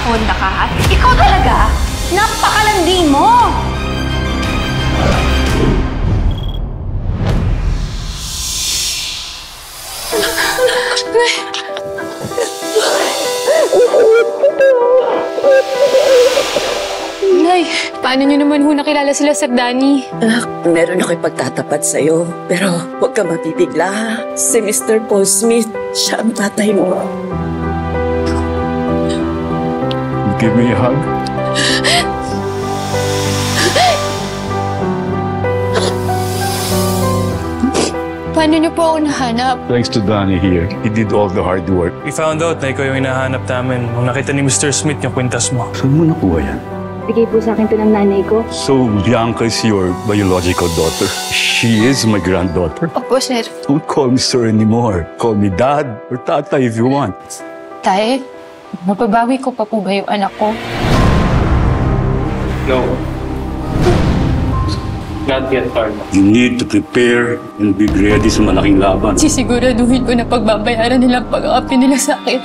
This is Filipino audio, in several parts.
anaconda ka, ha? Ikaw talaga, napakalandi mo! Nay, paano niyo naman nakilala sila Sir Danny? Anak, meron ako'y pagtatapat sa'yo. Pero huwag ka mapipigla, ha? Si Mr. Paul Smith, siya ang tatay mo. Give me a hug. Paano niyo po ako nahanap? Thanks to Danny here. He did all the hard work. We found out na ikaw yung hinahanap namin nung nakita ni Mr. Smith yung kwintas mo. Saan mo nakuha yan? Bigay po sa akin to ng nanay ko. So, Bianca is your biological daughter. She is my granddaughter. Opo, sir. Don't call me sir anymore. Call me dad or tata if you want. Tay, mapabawi ko pa po ba yung anak ko? No. Not yet, Carla. You need to prepare and be ready sa malaking laban. Sisiguraduhin ko na pagbabayaran nila ang pag-aapi nila sa akin.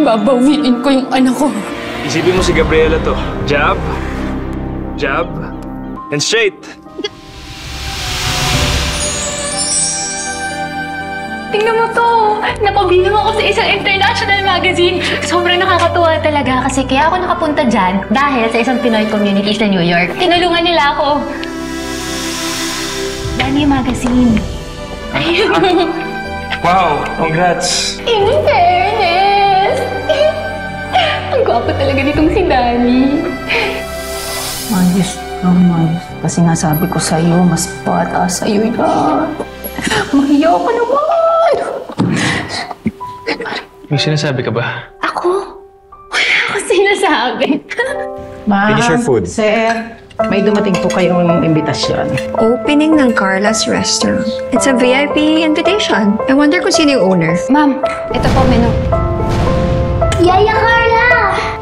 Babawiin ko yung anak ko. Isipin mo si Gabriela to. Jab, jab, and straight. Tingnan mo to! Napabilang ako sa isang international magazine. Sobrang nakakatuwa talaga kasi kaya ako nakapunta dyan dahil sa isang Pinoy community sa New York. Tinulungan nila ako. Danny Magazine. Wow, congrats. In fairness! Ang gwapo talaga nitong si Danny. Mayos mayos. Kasi nga sabi ko sa'yo, mas bata sa'yo yan. Mahiya ka naman! May sinasabi ka ba? Ako? Wala ako sinasabi. Ma'am, Finish your food. Sir, may dumating po kayong imbitasyon. Opening ng Carla's Restaurant. It's a VIP invitation. I wonder kung sino yung owner. Ma'am, ito po menu. Yaya Carla!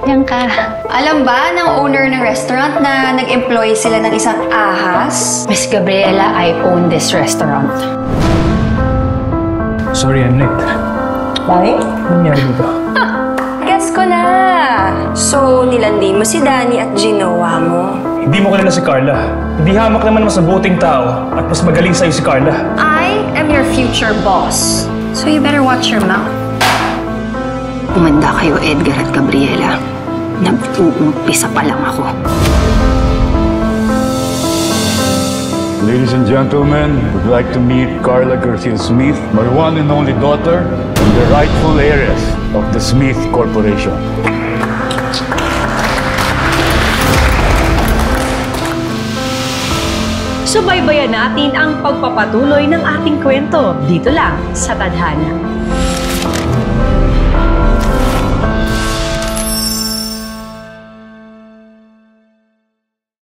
Yan ka. Alam ba ng owner ng restaurant na nag-employ sila ng isang ahas? Miss Gabriela, I own this restaurant. Sorry, I'm late. Bakit? Ano nangyari dito? Guess ko na! So, nilandi mo si Danny at ginawa mo. Hindi mo kilala si Carla. Hindi hamak naman mas mabuting tao at mas magaling sa'yo si Carla. I am your future boss. So you better watch your mouth. Umanda kayo, Edgar at Gabriela. Nag-uumpisa pa lang ako. Ladies and gentlemen, would like to meet Carla Garcia Smith, my one and only daughter, and the rightful heiress of the Smith Corporation. Subaybayan natin ang pagpapatuloy ng ating kwento dito lang sa Tadhana.